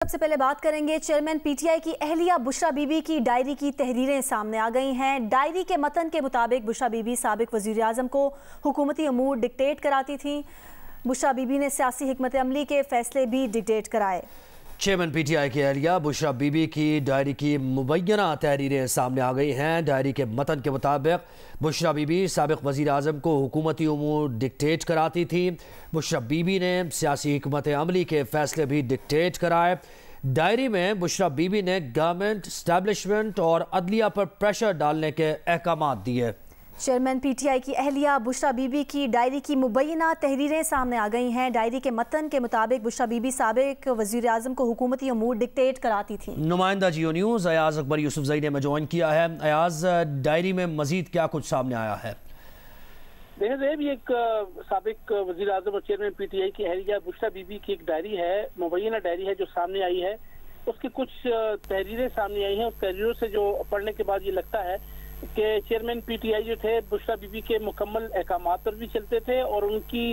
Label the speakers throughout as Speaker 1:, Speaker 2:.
Speaker 1: सबसे पहले बात करेंगे चेयरमैन पीटीआई की अहलिया बुशरा बीबी की डायरी की तहरीरें सामने आ गई हैं। डायरी के मतन के मुताबिक बुशरा बीबी साबिक वज़ीर आज़म को हुकूमती अमूर डिक्टेट कराती थीं। बुशरा बीबी ने सियासी हिकमत अमली के फैसले भी डिक्टेट कराए।
Speaker 2: चेयरमैन पीटीआई की अहलिया बुशरा बीबी की डायरी की मुबैना तहरीरें सामने आ गई हैं। डायरी के मतन के मुताबिक बुशरा बीबी साबिक वज़ीर आज़म को हुकूमती उमूर डिक्टेट कराती थी। बुशरा बीबी ने सियासी हिकमत अमली के फैसले भी डिक्टेट कराए। डायरी में बुशरा बीबी ने गवर्नमेंट, एस्टैब्लिशमेंट और अदलिया पर प्रेशर डालने के अहकाम दिए।
Speaker 1: चेयरमैन पीटीआई की अहलिया बुशरा बीबी की डायरी की मुबैना तहरीरें सामने आ गई हैं। डायरी के मतन के मुताबिक बुशरा बीबी साबिक वज़ीर आज़म को हुकूमती अमूर डिक्टेट कराती थी।
Speaker 2: नुमाइंदा जियो न्यूज़ अयाज अकबर यूसुफजई ने हमें ज्वाइन किया है। अयाज, डायरी में मजीद क्या कुछ सामने आया है?
Speaker 3: बेहद ये एक साबिक वज़ीर आज़म और चेयरमैन पीटीआई की अहलिया बुशरा बीबी की एक डायरी है, मुबैना डायरी है जो सामने आई है। उसकी कुछ तहरीरें सामने आई हैं। उस तहरीरों से जो पढ़ने के बाद ये लगता है कि चेयरमैन पीटीआई जो थे बुशरा बीबी के मुकम्मल अहकामात पर भी चलते थे और उनकी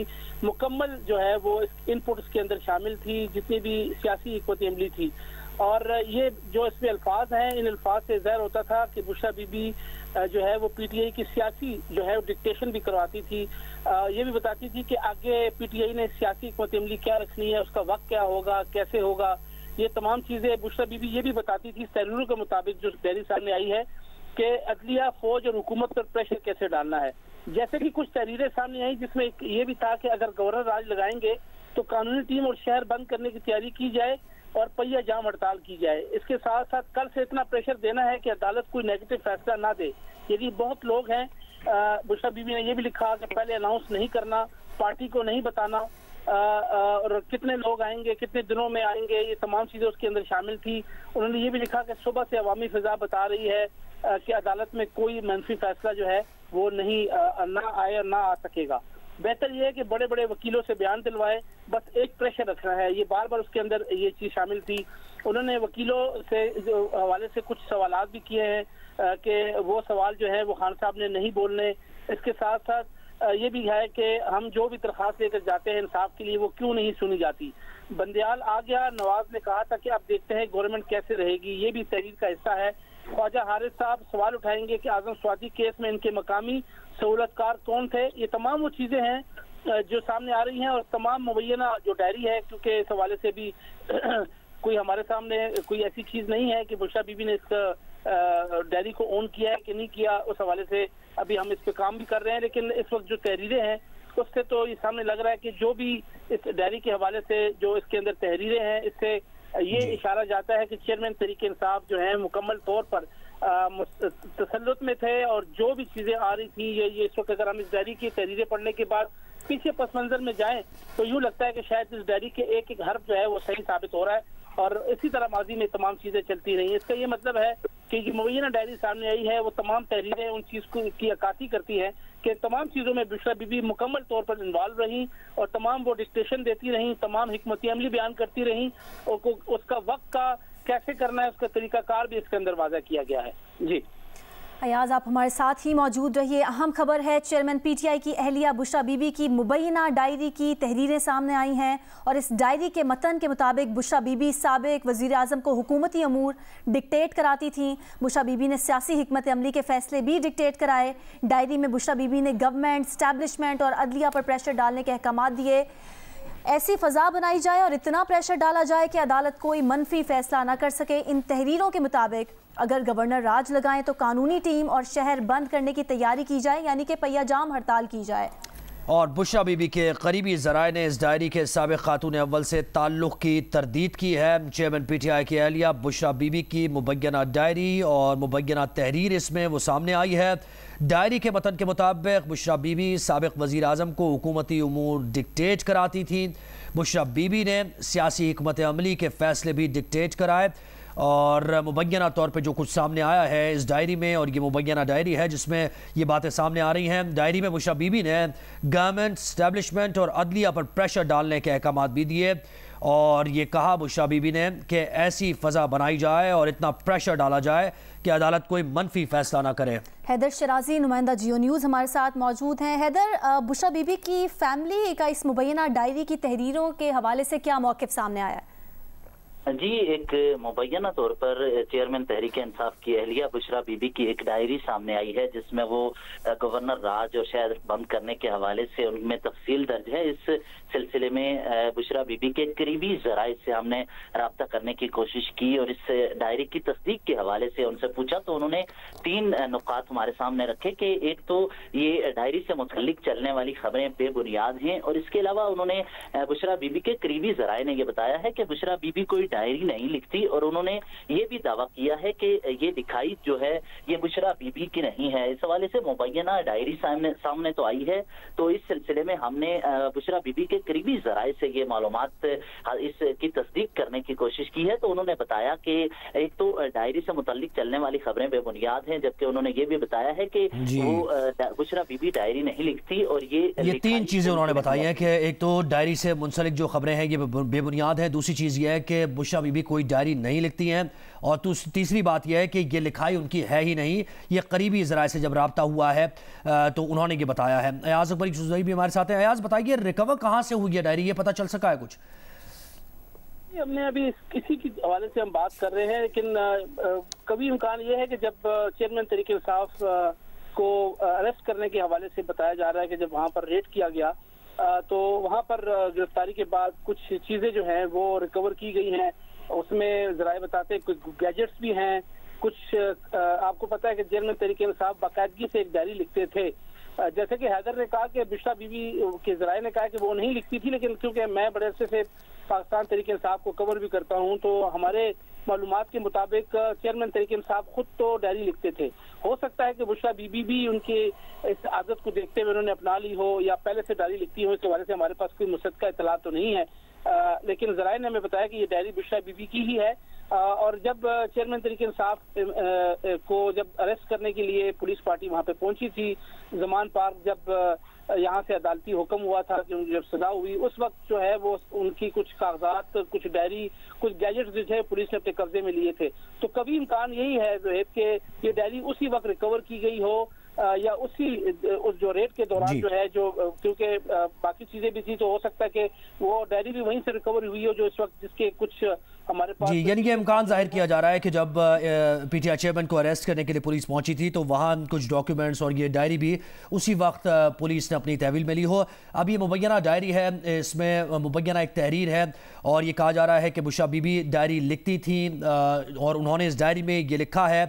Speaker 3: मुकम्मल जो है वो इनपुट के अंदर शामिल थी, जितनी भी सियासी हिकमत अमली थी। और ये जो इसमें अल्फाज हैं, इन अल्फाज से ज़ाहिर होता था कि बुशरा बीबी जो है वो पीटीआई की सियासी जो है डिक्टेशन भी करवाती थी। ये भी बताती थी कि आगे पीटीआई ने सियासी हिकमत अमली क्या रखनी है, उसका वक्त क्या होगा, कैसे होगा, ये तमाम चीज़ें बुशरा बीबी ये भी बताती थी। तहरीरों के मुताबिक जो डायरी सामने आई है कि अदलिया, फौज और हुकूमत पर प्रेशर कैसे डालना है। जैसे कि कुछ तहरीरें सामने आई जिसमें ये भी था कि अगर गवर्नर राज लगाएंगे तो कानूनी टीम और शहर बंद करने की तैयारी की जाए और पहिया जाम हड़ताल की जाए। इसके साथ साथ कल से इतना प्रेशर देना है कि अदालत कोई नेगेटिव फैसला ना दे। यदि बहुत लोग हैं, बुशरा बीबी ने यह भी लिखा कि पहले अनाउंस नहीं करना, पार्टी को नहीं बताना, और कितने लोग आएंगे, कितने दिनों में आएंगे, ये तमाम चीज़ें उसके अंदर शामिल थी। उन्होंने ये भी लिखा कि सुबह से अवामी फिजा बता रही है कि अदालत में कोई मनफी फैसला जो है वो नहीं ना आए और ना आ सकेगा। बेहतर ये है कि बड़े बड़े वकीलों से बयान दिलवाए, बस एक प्रेशर रखना है। ये बार बार उसके अंदर ये चीज़ शामिल थी। उन्होंने वकीलों से हवाले से कुछ सवालात भी किए हैं कि वो सवाल जो है वो खान साहब ने नहीं बोलने। इसके साथ साथ ये भी है कि हम जो भी दरख्वास्त लेकर जाते हैं इंसाफ के लिए, वो क्यों नहीं सुनी जाती। बंदियाल आ गया, नवाज ने कहा था कि अब देखते हैं गवर्नमेंट कैसे रहेगी, ये भी तहरीर का हिस्सा है। ख्वाजा हारिस साहब सवाल उठाएंगे कि आजम स्वाति केस में इनके मकामी सहूलतकार कौन थे। ये तमाम वो चीज़ें हैं जो सामने आ रही हैं और तमाम मुबैना जो डायरी है, क्योंकि इस हवाले से भी कोई हमारे सामने कोई ऐसी चीज़ नहीं है कि बुशरा बीबी ने इस डायरी को ऑन किया है कि नहीं किया, उस हवाले से अभी हम इस पे काम भी कर रहे हैं। लेकिन इस वक्त जो तहरीरें हैं उससे तो ये सामने लग रहा है कि जो भी इस डायरी के हवाले से जो इसके अंदर तहरीरें हैं, इससे ये इशारा जाता है कि चेयरमैन तहरीक इंसाफ जो है मुकम्मल तौर पर तसल्लुत में थे और जो भी चीज़ें आ रही थी ये इस वक्त अगर हम इस डायरी की तहरीरें पढ़ने के बाद पीछे पस मंजर में जाएं तो यूँ लगता है कि शायद इस डायरी के एक एक हर्फ जो है वो सही साबित हो रहा है और इसी तरह माजी में तमाम चीज़ें चलती रही। इसका ये मतलब है कि जो मुबैना डायरी सामने आई है वो तमाम तहरीरें उन चीज़ की अक्कासी करती है कि तमाम चीज़ों में बुशरा बीबी मुकम्मल तौर पर इन्वॉल्व रही और तमाम वो डिक्टेशन देती रहीं, तमाम हिकमत अमली बयान करती रहीं और उसका वक्त का कैसे करना है उसका तरीकाकार भी इसके अंदर वाज़ा किया गया है। जी
Speaker 1: अयाज, आप हमारे साथ ही मौजूद रहिए। अहम खबर है, चेयरमैन पीटीआई की अहलिया बुशरा बीबी की मुबैना डायरी की तहरीरें सामने आई हैं और इस डायरी के मतन के मुताबिक बुशरा बीबी साबिक वज़ीर आज़म को हुकूमती अमूर डिक्टेट कराती थीं। बुशरा बीबी ने सियासी हिकमत अमली के फैसले भी डिक्टेट कराए। डायरी में बुशरा बीबी ने गवर्नमेंट, एस्टैब्लिशमेंट और अदलिया पर प्रेशर डालने के अहकाम दिए। ऐसी फ़ज़ा बनाई जाए और इतना प्रेशर डाला जाए कि अदालत कोई मनफी फ़ैसला ना कर सके। इन तहरीरों के मुताबिक अगर गवर्नर राज लगाएं तो कानूनी टीम और शहर बंद करने की तैयारी की जाए, यानी कि पहिया जाम हड़ताल की जाए।
Speaker 2: और बुशरा बीबी के करीबी ज़राए ने इस डायरी के साबिक़ खातून अव्वल से ताल्लुक़ की तरदीद की है। चेयरमैन पीटीआई की अहलिया बुशरा बीबी की मुबैना डायरी और मुबैना तहरीर इसमें वो सामने आई है। डायरी के मतन के मुताबिक बुशरा बीबी साबिक़ वज़ीर आज़म को हुकूमती उमूर डिक्टेट कराती थी। बुशरा बीबी ने सियासी हिकमत अमली के फ़ैसले भी डिक्टेट कराए और मुबैना तौर पे जो कुछ सामने आया है इस डायरी में, और ये मुबैना डायरी है जिसमें ये बातें सामने आ रही हैं। डायरी में बुशरा बीबी ने गवर्नमेंट, एस्टैब्लिशमेंट और अदलिया पर प्रेशर डालने के अहकाम भी दिए और ये कहा बुशरा बीबी ने कि ऐसी फ़ज़ा बनाई जाए और इतना प्रेशर डाला जाए कि अदालत कोई मनफी फैसला ना करे।
Speaker 1: हैदर शराजी, नुमाइंदा जियो न्यूज़ हमारे साथ मौजूद हैं। हैदर, बुशरा बीबी की फैमिली का इस मुबैना डायरी की तहरीरों के हवाले से क्या मौक़िफ़ सामने आया है?
Speaker 4: جی ایک مبینہ طور پر چیئرمین تحریک انصاف کی اہلیہ بشرا بی بی کی ایک ڈائری سامنے آئی ہے جس میں وہ گورنر راج اور شہر بند کرنے کے حوالے سے ان میں تفصیل درج ہے۔ اس سلسلے میں بشرا بی بی کے قریبی ذرائع سے ہم نے رابطہ کرنے کی کوشش کی اور اس ڈائری کی تصدیق کے حوالے سے ان سے پوچھا تو انہوں نے 3 نکات ہمارے سامنے رکھے کہ ایک تو یہ ڈائری سے متعلق چلنے والی خبریں بے بنیاد ہیں، اور اس کے علاوہ انہوں نے بشرا بی بی کے قریبی ذرائع نے یہ بتایا ہے کہ بشرا بی بی کوئی ڈائری نہیں لکھتی، اور انہوں نے یہ بھی دعویٰ کیا ہے کہ یہ لکھائی جو ہے یہ بشرا بی بی کی نہیں ہے۔ اس حوالے سے مبینہ ڈائری سامنے تو آئی ہے، تو اس سلسلے میں ہم نے بشرا بی بی کے قریبی ذرائع سے یہ معلومات اس کی تصدیق کرنے کی کوشش کی ہے، تو انہوں نے بتایا کہ ایک تو ڈائری سے متعلق چلنے والی خبریں بے بنیاد ہیں، جبکہ انہوں نے یہ بھی بتایا ہے کہ وہ بشرا بی بی ڈائری نہیں لکھتی، اور یہ
Speaker 2: 3 چیزیں انہوں نے بتائی ہیں کہ ایک تو ڈائری سے منسلک جو خبریں ہیں یہ بے بنیاد ہیں، دوسری چیز یہ ہے کہ بشرا بی بی کوئی ڈائری نہیں لکھتی ہیں، اور تیسری بات یہ ہے کہ یہ لکھائی ان کی ہے ہی نہیں۔ یہ قریبی ذرائع سے جب رابطہ ہوا ہے تو انہوں نے یہ بتایا ہے۔ ایاز اکبر جزوئی بھی ہمارے ساتھ ہیں۔ ایاز بتائیے ریکور کہاں سے ہوئی ہے ڈائری، یہ پتہ چل سکا ہے کچھ؟
Speaker 3: ہم نے ابھی کسی کے حوالے سے ہم بات کر رہے ہیں، لیکن کبھی امکان یہ ہے کہ جب چیئرمین تحریک انصاف کو اریسٹ کرنے کے حوالے سے بتایا جا رہا ہے کہ جب وہاں پر ریڈ کیا گیا تو وہاں پر گرفتاری کے بعد کچھ چیزیں جو ہیں وہ ریکور کی گئی ہیں، اس میں ذرائع بتاتے ہیں کچھ گیجٹس بھی ہیں، کچھ آپ کو پتہ ہے کہ چیئرمین تحریک انصاف باقاعدگی سے ایک ڈائری لکھتے تھے، جیسے کہ حیدر نے کہا کہ بشرا بی بی کے ذرائع نے کہا کہ وہ نہیں لکھتی تھی، لیکن کیونکہ میں بڑے عرصے سے پاکستان تحریک انصاف کو کور بھی کرتا ہوں تو ہمارے معلومات کے مطابق چیئرمین تحریک انصاف خود تو ڈائری لکھتے تھے۔ ہو سکتا ہے کہ بشرا بی بی بھی ان کی اس عادت کو دیکھتے ہوئے انہوں نے اپنا لی ہو یا پہلے سے ڈائری لکھتی ہو، اس کے حوالے سے ہمارے پاس کوئی مصدقہ اطلاع تو نہیں ہے، لیکن ذرائع نے ہمیں بتایا کہ یہ ڈائری بشرا بی بی کی ہی ہے۔ اور جب چیئرمین تحریک انصاف کو جب اریسٹ کرنے کے لیے پولیس پارٹی وہاں پہ پہنچی تھی زمان پارک، جب یہاں سے عدالتی حکم ہوا تھا کہ جب سزا ہوئی، اس وقت جو ہے وہ ان کی کچھ کاغذات، کچھ ڈائری، کچھ گیجٹس جو ہے پولیس نے اپنے قبضے میں لیے تھے، تو کبھی امکان یہی ہے کہ یہ ڈائری اسی وقت ریکور کی گئی ہو یا اسی جو ریڈ کے دوران جو ہے، جو کیونکہ باقی چیزیں بھی تھی تو ہو سکتا ہے کہ وہ ڈائری بھی وہیں سے ریکور ہوئی ہو جو اس وقت جس کے کچھ ہمارے پاس
Speaker 2: یعنی یہ امکان ظاہر کیا جا رہا ہے کہ جب پی ٹی آئی چیئرمین کو اریسٹ کرنے کے لیے پولیس پہنچی تھی تو وہاں کچھ ڈاکیومنٹس اور یہ ڈائری بھی اسی وقت پولیس نے اپنی تحویل میں لی ہو۔ اب یہ مبینہ ڈائری ہے، اس میں مبینہ ایک تحریر ہے اور یہ کہا جا رہا ہے کہ بشرا بی بی ڈائری لکھتی تھیں اور انہوں نے اس ڈائری میں یہ لکھا ہے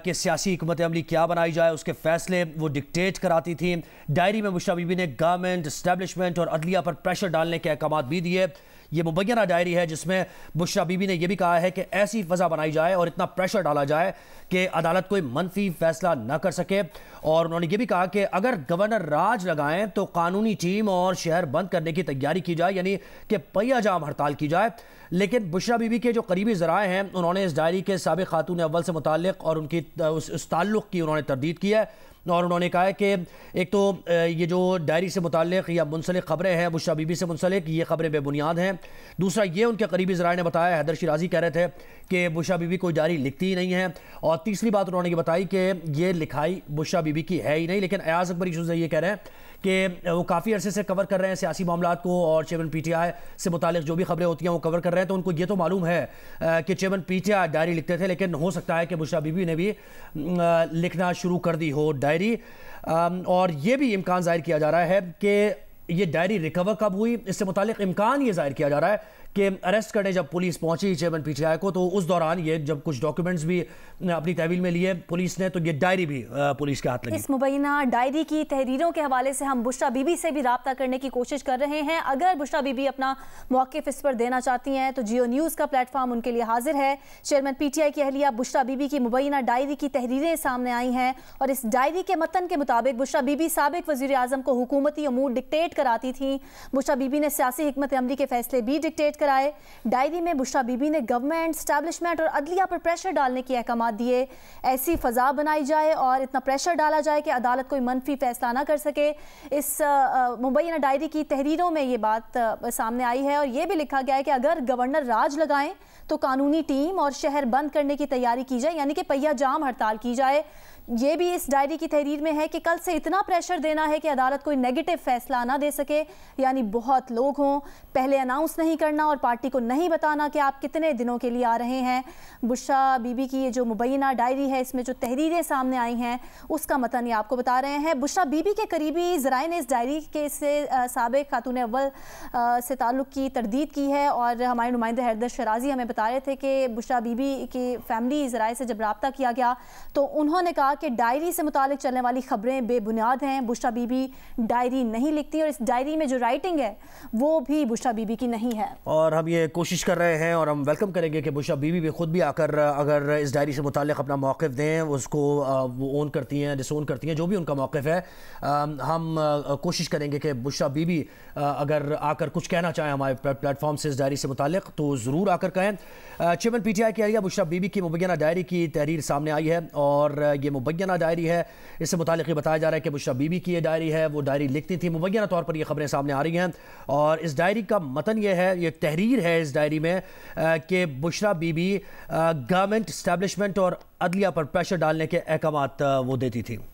Speaker 2: کہ سیاسی حکمت عملی کیا بنائی جائے اس کے فیصلے وہ ڈکٹیٹ کراتی تھیں۔ ڈائری میں بشرا بی بی نے گورنمنٹ، اسٹیبلشمنٹ اور عدلیہ پر پریشر ڈالنے کے احکامات بھی دیے۔ یہ مبینہ ڈائری ہے جس میں بشرا بی بی نے یہ بھی کہا ہے کہ ایسی فضا بنائی جائے اور اتنا پریشر ڈالا جائے کہ عدالت کوئی منفی فیصلہ نہ کر سکے، اور انہوں نے یہ بھی کہا کہ اگر گورنر راج لگائیں تو قانونی ٹیم اور شہر بند کرنے کی تیاری کی جائے، یعنی کہ پہیہ جام ہڑتال کی جائے۔ لیکن بشرا بی بی کے جو قریبی ذرائع ہیں انہوں نے اس ڈائری کے سابق خاتون اول سے متعلق اور ان کی اس تعلق کی انہوں نے تردید کی ہے، اور انہوں نے کہا ہے کہ ایک تو یہ جو ڈائری سے متعلق یا منسلک خبریں ہیں بشرا بی بی سے منسلک، یہ خبریں بے بنیاد ہیں۔ دوسرا یہ ان کے قریبی ذرائع نے بتایا، حیدر شیرازی کہہ رہے تھے کہ بشرا بی بی کوئی ڈائری لکھتی ہی نہیں ہے، اور تیسری بات انہوں نے یہ بتائی کہ یہ لکھائی بشرا بی بی کی ہے ہی نہیں۔ لیکن ایاز اکبر یہ کہہ رہے ہیں کہ وہ کافی عرصے سے کور کر رہے ہیں سیاسی معاملات کو، اور چیئرمین پی ٹی آئی سے متعلق جو بھی خبریں ہوتی ہیں وہ کور کر رہے ہیں، تو ان کو یہ تو معلوم ہے کہ chairman P T I diary لکھتے تھے، لیکن ہو سکتا ہے کہ بشرا بی بی نے بھی لکھنا شروع کر دی ہو ڈائری، اور یہ بھی امکان ظاہر کیا جا رہا ہے کہ یہ ڈائری ریکور کب ہوئی۔ اس سے متعلق امکان یہ ظاہر کیا جا رہا ہے کہ اریسٹ کرنے جب پولیس پہنچی چیئرمین پی ٹی آئی کو تو اس دوران یہ جب کچھ ڈاکیومنٹس بھی اپنی تحویل میں لیے پولیس نے تو یہ ڈائری بھی پولیس کے ہاتھ لگی۔
Speaker 1: اس مبینہ ڈائری کی تحریروں کے حوالے سے ہم بشرا بی بی سے بھی رابطہ کرنے کی کوشش کر رہے ہیں، اگر بشرا بی بی اپنا موقف اس پر دینا چاہتی ہیں تو جیو نیوز کا پلیٹ فارم ان کے لیے حاضر ہے۔ چیئرمین پی ٹی آئی کی اہلیہ بشرا بی بی کی مبینہ ڈائری کی تحریریں سامنے آئی ہیں، اور اس ڈائری کے متن کے مطابق بشرا بی بی سابق وزیر اعظم کو حکومتی امور ڈکٹیٹ کراتی تھیں۔ بشرا بی بی نے سیاسی حکمت عملی کے فیصلے بھی ڈکٹیٹ کرائے۔ ڈائری میں بشرا بی بی نے گورنمنٹ، اسٹیبلشمنٹ اور عدلیہ پر پریشر ڈالنے کے احکامات دیے، ایسی فضا بنائی جائے اور اتنا پریشر ڈالا جائے کہ عدالت کوئی منفی فیصلہ نہ کر سکے۔ اس مبینہ ڈائری کی تحریروں میں یہ بات سامنے آئی ہے، اور یہ بھی لکھا گیا ہے کہ اگر گورنر راج لگائیں تو قانونی ٹیم اور شہر بند کرنے کی تیاری کی جائے، یعنی کہ پہیہ جام ہڑتال کی جائے۔ ये भी इस डायरी की तहरीर में है कि कल से इतना प्रेशर देना है कि अदालत कोई नेगेटिव फैसला ना दे सके, यानी बहुत लोग हों, पहले अनाउंस नहीं करना और पार्टी को नहीं बताना कि आप कितने दिनों के लिए आ रहे हैं। बुशरा बीबी की ये जो मुबैना डायरी है, इसमें जो तहरीरें सामने आई हैं उसका मतन ये आपको बता रहे हैं। बुशरा बीबी के करीबी ज़राए ने इस डायरी के से साबिक़ खातून अव्वल से ताल्लुक़ की तरदीद की है और हमारे नुमाइंदे हैदर शराजी हमें बता रहे थे कि बुशरा बीबी की फैमिली ज़राए से जब रब्ता किया गया तो उन्होंने कहा कि डायरी से मुतालिक चलने वाली खबरें बेबुनियाद हैं, बुशरा बीबी डायरी नहीं लिखती और इस डायरी में जो राइटिंग है वो भी बुशरा बीबी की नहीं है।
Speaker 2: और हम ये कोशिश कर रहे हैं और हम वेलकम करेंगे कि बुशरा बीबी भी खुद भी आकर अगर इस डायरी से मुतालिक अपना मौक़िफ़ दें, उसको वो ओन करती हैं, डिसोन करती हैं, जो भी उनका मौक़िफ़ है, हम कोशिश करेंगे कि बुशरा बीबी अगर आकर कुछ कहना चाहें हमारे प्लेटफॉर्म से इस डायरी से मुतालिक तो ज़रूर आकर कहें। चेयरमैन PTI की एहलिया बुशरा बीबी की मुबैना डायरी की तहरीर सामने आई है और ये मुबैना डायरी है। इससे मुतालिक ये बताया जा रहा है कि बुशरा बीबी की ये डायरी है, वो डायरी लिखती थी। मुबैना तौर पर ये खबरें सामने आ रही हैं और इस डायरी का मतन ये है, ये तहरीर है इस डायरी में कि बुशरा बीबी गवर्नमेंट, इस्टेब्लिशमेंट और अदलिया पर प्रेशर डालने के अहकामात वो देती थी।